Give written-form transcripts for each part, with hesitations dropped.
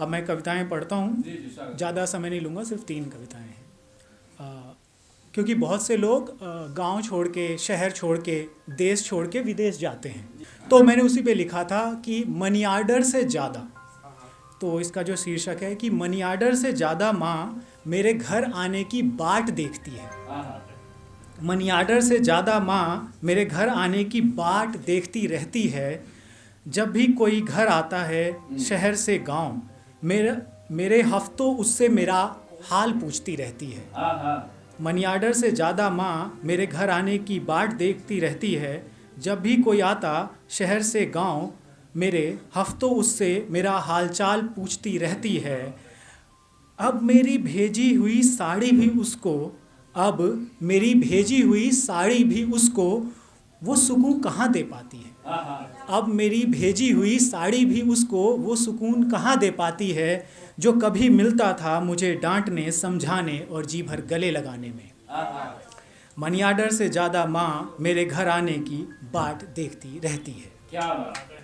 अब मैं कविताएं पढ़ता हूँ, ज़्यादा समय नहीं लूँगा, सिर्फ 3 कविताएं हैं। क्योंकि बहुत से लोग गांव छोड़ के, शहर छोड़ के, देश छोड़ के विदेश जाते हैं, तो मैंने उसी पे लिखा था कि मनी आर्डर से ज़्यादा, तो इसका जो शीर्षक है कि मनी आर्डर से ज़्यादा माँ मेरे घर आने की बाट देखती है। मनी आर्डर से ज़्यादा माँ मेरे घर आने की बाट देखती रहती है। जब भी कोई घर आता है शहर से गांव, मेरे हफ्तों उससे मेरा हाल पूछती रहती है। मनी आर्डर से ज़्यादा माँ मेरे घर आने की बाट देखती रहती है। जब भी कोई आता शहर से गांव, मेरे हफ्तों उससे मेरा हालचाल पूछती रहती है। अब मेरी भेजी हुई साड़ी भी उसको, वो सुकून कहाँ दे पाती है। अब मेरी भेजी हुई साड़ी भी उसको वो सुकून कहाँ दे पाती है, जो कभी मिलता था मुझे डांटने, समझाने और जी भर गले लगाने में। मनी आर्डर से ज़्यादा माँ मेरे घर आने की बाट देखती रहती है। क्या बात है।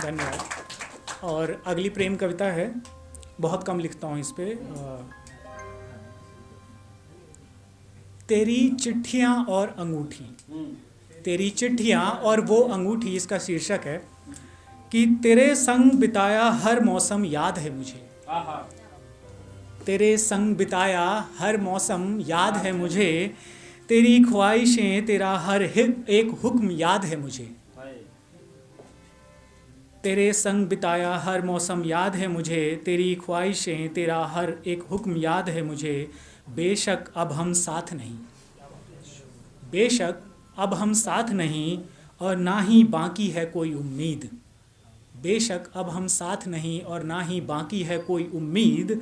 धन्यवाद। और अगली प्रेम कविता है, बहुत कम लिखता हूँ इस पे। तेरी चिट्ठियाँ और अंगूठी, तेरी चिट्ठियाँ और वो अंगूठी, इसका शीर्षक है कि तेरे संग बिताया हर मौसम याद है मुझे। तेरे संग बिताया हर मौसम याद है मुझे, तेरी ख्वाहिशें तेरा हर एक हुक्म याद है मुझे। तेरे संग बिताया हर मौसम याद है मुझे, तेरी ख्वाहिशें तेरा हर एक हुक्म याद है मुझे। बेशक अब हम साथ नहीं, बेशक अब हम साथ नहीं और ना ही बाकी है कोई उम्मीद। बेशक अब हम साथ नहीं और ना ही बाकी है कोई उम्मीद।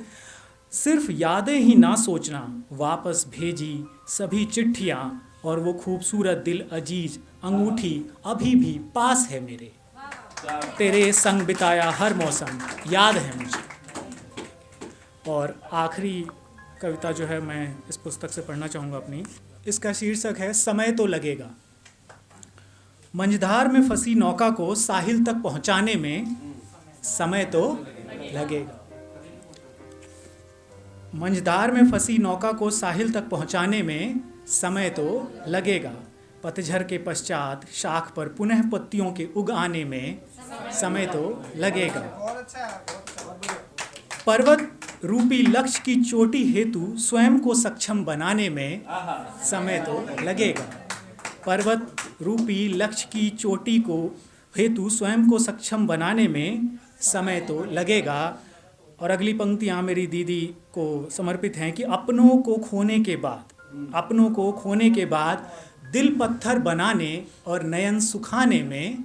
सिर्फ यादें ही ना सोचना, वापस भेजी सभी चिट्ठियाँ और वो खूबसूरत दिल अजीज अंगूठी अभी भी पास है मेरे। तेरे संग बिताया हर मौसम याद है मुझे। और आखिरी कविता जो है मैं इस पुस्तक से पढ़ना चाहूँगा अपनी, इसका शीर्षक है समय तो लगेगा। मंझधार में फंसी नौका को साहिल तक पहुँचाने में समय तो लगेगा। मंझधार में फंसी नौका को साहिल तक पहुँचाने में समय तो लगेगा। पतझड़ के पश्चात शाख पर पुनः पत्तियों के उग आने में समय तो लगेगा। पर्वत रूपी लक्ष्य की चोटी हेतु स्वयं को सक्षम बनाने में समय तो लगेगा। पर्वत रूपी लक्ष्य की चोटी को हेतु स्वयं को सक्षम बनाने में समय तो लगेगा। और अगली पंक्तियाँ मेरी दीदी को समर्पित हैं कि अपनों को खोने के बाद दिल पत्थर बनाने और नयन सुखाने में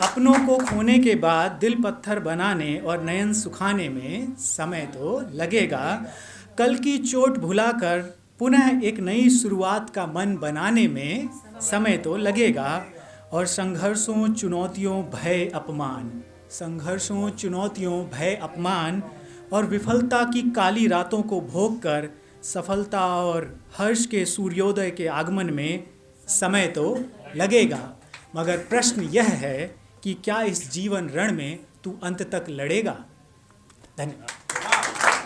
अपनों को खोने के बाद दिल पत्थर बनाने और नयन सुखाने में समय तो लगेगा। कल की चोट भुलाकर पुनः एक नई शुरुआत का मन बनाने में समय तो लगेगा। और संघर्षों चुनौतियों भय अपमान और विफलता की काली रातों को भोग कर सफलता और हर्ष के सूर्योदय के आगमन में समय तो लगेगा। मगर प्रश्न यह है कि क्या इस जीवन रण में तू अंत तक लड़ेगा। धन्यवाद।